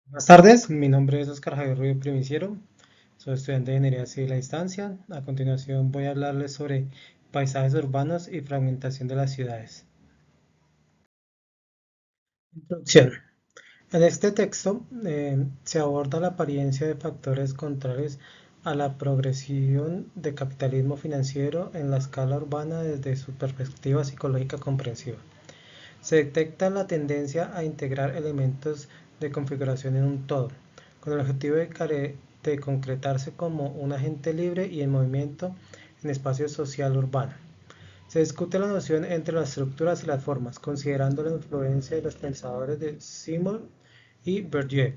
Buenas tardes, mi nombre es Oscar Javier Rubio Primiciero, soy estudiante de Ingeniería Civil a Distancia. A continuación voy a hablarles sobre paisajes urbanos y fragmentación de las ciudades. Introducción. En este texto se aborda la apariencia de factores contrarios a la progresión de capitalismo financiero en la escala urbana desde su perspectiva psicológica comprensiva. Se detecta la tendencia a integrar elementos de configuración en un todo, con el objetivo de concretarse como un agente libre y en movimiento en espacio social urbano. Se discute la noción entre las estructuras y las formas, considerando la influencia de los pensadores de Simon y Bourdieu.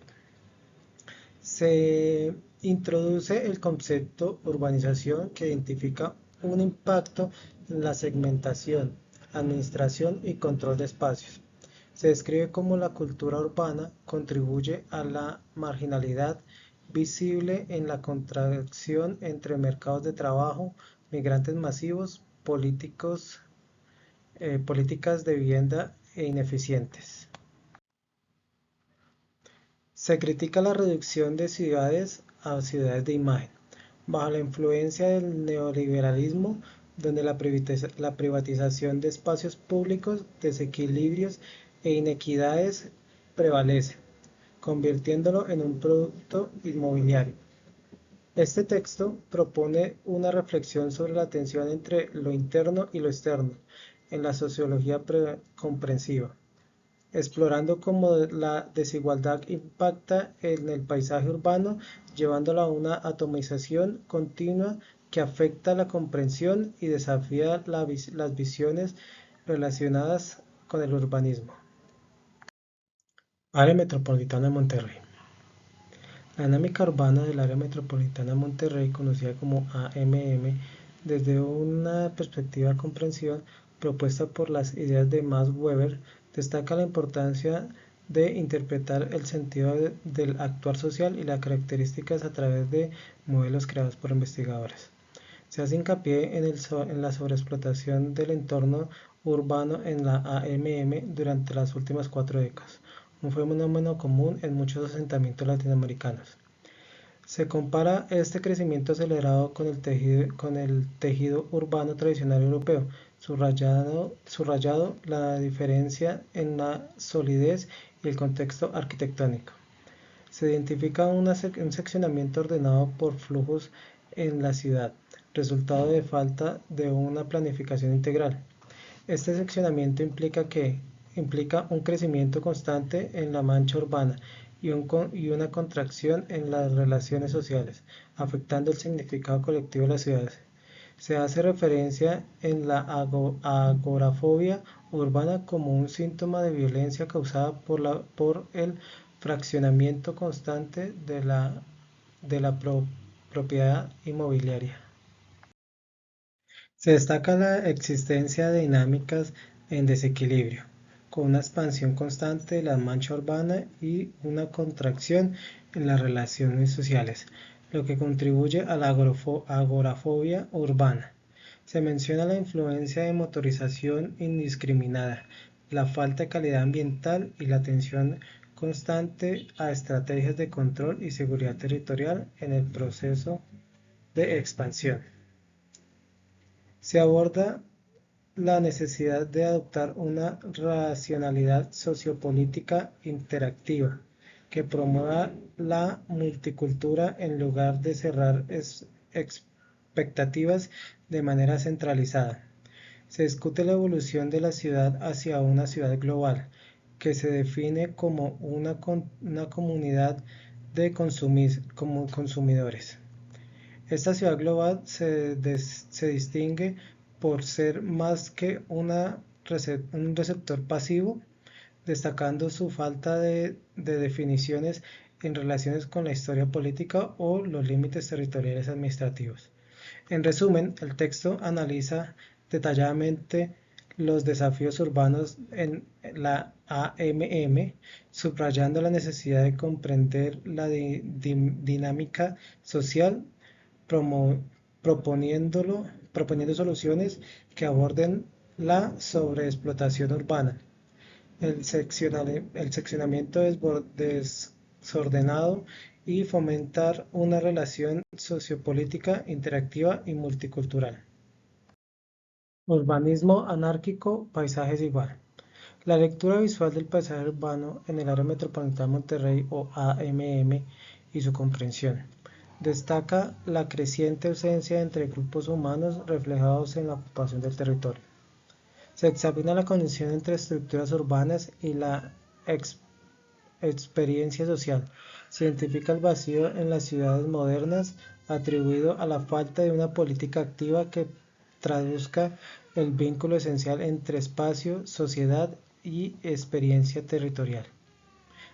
Se introduce el concepto urbanización, que identifica un impacto en la segmentación, administración y control de espacios. Se describe cómo la cultura urbana contribuye a la marginalidad visible en la contracción entre mercados de trabajo, migrantes masivos, políticas de vivienda e ineficientes. Se critica la reducción de ciudades a ciudades de imagen, bajo la influencia del neoliberalismo, donde la privatización de espacios públicos, desequilibrios e inequidades prevalece, convirtiéndolo en un producto inmobiliario. Este texto propone una reflexión sobre la tensión entre lo interno y lo externo en la sociología comprensiva, explorando cómo la desigualdad impacta en el paisaje urbano, llevándolo a una atomización continua que afecta la comprensión y desafía las visiones relacionadas con el urbanismo. Área metropolitana de Monterrey. La dinámica urbana del área metropolitana de Monterrey, conocida como AMM, desde una perspectiva comprensiva propuesta por las ideas de Max Weber, destaca la importancia de interpretar el sentido del actuar social y las características a través de modelos creados por investigadores. Se hace hincapié en la sobreexplotación del entorno urbano en la AMM durante las últimas 4 décadas, un fenómeno común en muchos asentamientos latinoamericanos. Se compara este crecimiento acelerado con el tejido urbano tradicional europeo, subrayado la diferencia en la solidez y el contexto arquitectónico. Se identifica un seccionamiento ordenado por flujos en la ciudad, resultado de falta de una planificación integral. Este seccionamiento implica un crecimiento constante en la mancha urbana y una contracción en las relaciones sociales, afectando el significado colectivo de las ciudades. Se hace referencia en la agorafobia urbana como un síntoma de violencia causada por el fraccionamiento constante de la propiedad inmobiliaria. Se destaca la existencia de dinámicas en desequilibrio, con una expansión constante de la mancha urbana y una contracción en las relaciones sociales, lo que contribuye a la agorafobia urbana. Se menciona la influencia de motorización indiscriminada, la falta de calidad ambiental y la atención constante a estrategias de control y seguridad territorial en el proceso de expansión. Se aborda la necesidad de adoptar una racionalidad sociopolítica interactiva que promueva la multicultura en lugar de cerrar expectativas de manera centralizada. Se discute la evolución de la ciudad hacia una ciudad global, que se define como una comunidad de como consumidores. Esta ciudad global se distingue por ser más que un receptor pasivo, destacando su falta de definiciones en relaciones con la historia política o los límites territoriales administrativos. En resumen, el texto analiza detalladamente los desafíos urbanos en la AMM, subrayando la necesidad de comprender la dinámica social, proponiendo soluciones que aborden la sobreexplotación urbana, el seccionamiento desordenado y fomentar una relación sociopolítica interactiva y multicultural. Urbanismo anárquico, paisajes igual. La lectura visual del paisaje urbano en el área metropolitana de Monterrey o AMM y su comprensión. Destaca la creciente ausencia entre grupos humanos reflejados en la ocupación del territorio. Se examina la conexión entre estructuras urbanas y la experiencia social. Se identifica el vacío en las ciudades modernas atribuido a la falta de una política activa que traduzca el vínculo esencial entre espacio, sociedad y experiencia territorial.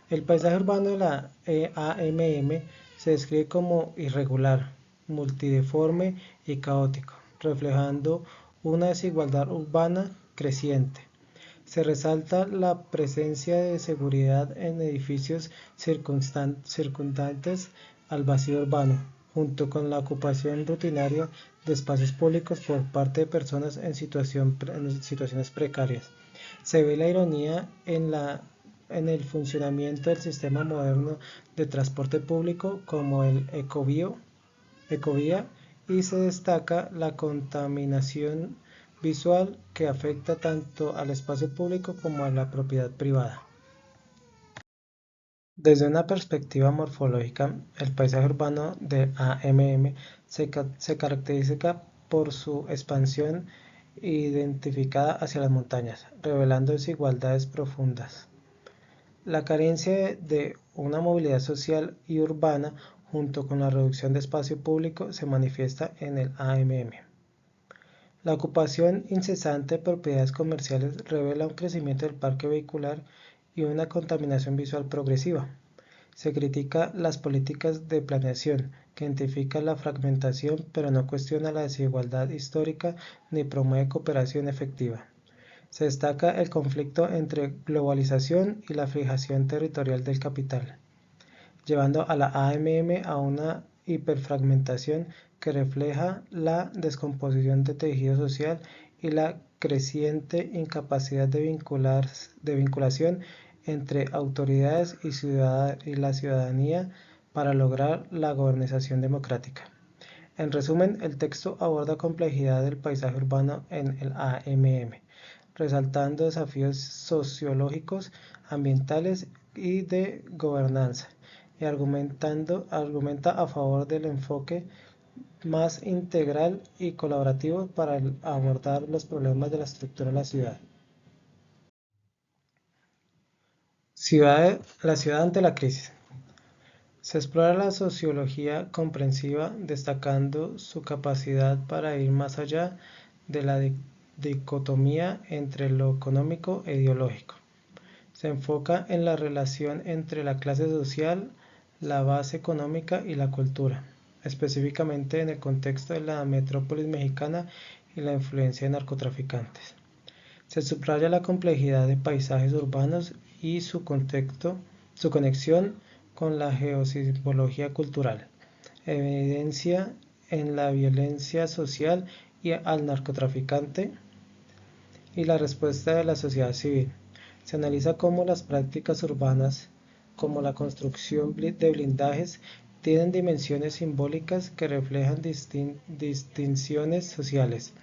El paisaje urbano de la AMM se describe como irregular, multideforme y caótico, reflejando una desigualdad urbana creciente. Se resalta la presencia de seguridad en edificios circundantes al vacío urbano, junto con la ocupación rutinaria de espacios públicos por parte de personas en situaciones precarias. Se ve la ironía en el funcionamiento del sistema moderno de transporte público como el ecovía y se destaca la contaminación visual que afecta tanto al espacio público como a la propiedad privada. Desde una perspectiva morfológica, el paisaje urbano de AMM se caracteriza por su expansión identificada hacia las montañas, revelando desigualdades profundas. La carencia de una movilidad social y urbana junto con la reducción de espacio público se manifiesta en el AMM. La ocupación incesante de propiedades comerciales revela un crecimiento del parque vehicular y una contaminación visual progresiva. Se critica las políticas de planeación, que identifican la fragmentación pero no cuestiona la desigualdad histórica ni promueve cooperación efectiva. Se destaca el conflicto entre globalización y la fijación territorial del capital, llevando a la AMM a una hiperfragmentación que refleja la descomposición del tejido social y la creciente incapacidad de vinculación entre autoridades y la ciudadanía para lograr la gobernación democrática. En resumen, el texto aborda la complejidad del paisaje urbano en el AMM, resaltando desafíos sociológicos, ambientales y de gobernanza, y argumenta a favor del enfoque más integral y colaborativo para abordar los problemas de la estructura de la ciudad. La ciudad ante la crisis. Se explora la sociología comprensiva, destacando su capacidad para ir más allá de la dicotomía entre lo económico e ideológico. Se enfoca en la relación entre la clase social, la base económica y la cultura, específicamente en el contexto de la metrópolis mexicana y la influencia de narcotraficantes. Se subraya la complejidad de paisajes urbanos y su conexión con la geosimbología cultural, evidencia en la violencia social y al narcotraficante y la respuesta de la sociedad civil. Se analiza cómo las prácticas urbanas, como la construcción de blindajes, tienen dimensiones simbólicas que reflejan distinciones sociales.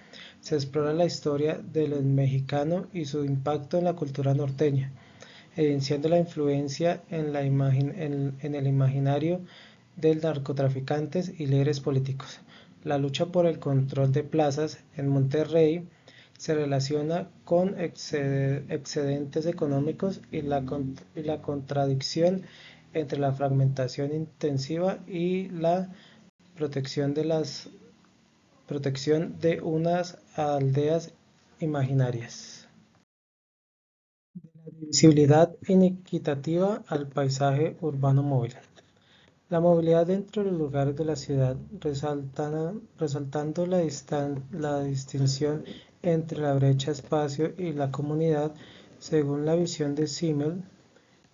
Se explora la historia del mexicano y su impacto en la cultura norteña, evidenciando la influencia en el imaginario de narcotraficantes y líderes políticos. La lucha por el control de plazas en Monterrey se relaciona con excedentes económicos y la contradicción entre la fragmentación intensiva y la protección de unas aldeas imaginarias. De la divisibilidad inequitativa al paisaje urbano móvil. La movilidad dentro de los lugares de la ciudad, resaltando la distinción entre la brecha espacio y la comunidad, según la visión de Simmel,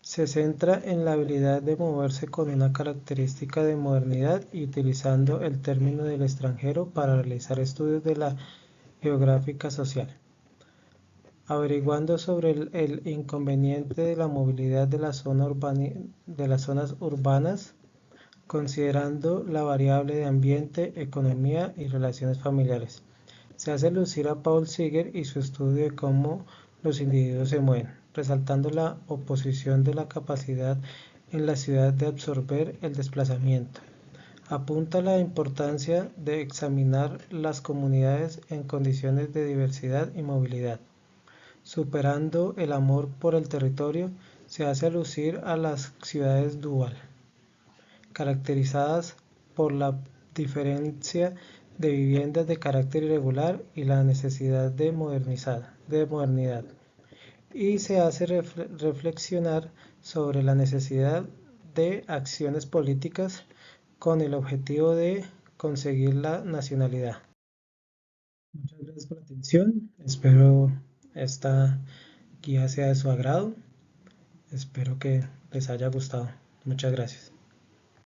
se centra en la habilidad de moverse con una característica de modernidad y utilizando el término del extranjero para realizar estudios de la geográfica social. averiguando sobre el inconveniente de la movilidad de de las zonas urbanas, considerando la variable de ambiente, economía y relaciones familiares. Se hace lucir a Paul Seeger y su estudio de cómo los individuos se mueven, resaltando la oposición de la capacidad en la ciudad de absorber el desplazamiento. Apunta a la importancia de examinar las comunidades en condiciones de diversidad y movilidad. Superando el amor por el territorio, se hace alucir a las ciudades dual, caracterizadas por la diferencia de viviendas de carácter irregular y la necesidad de modernidad. Y se hace reflexionar sobre la necesidad de acciones políticas con el objetivo de conseguir la nacionalidad. Muchas gracias por la atención. Espero esta guía sea de su agrado. Espero que les haya gustado. Muchas gracias.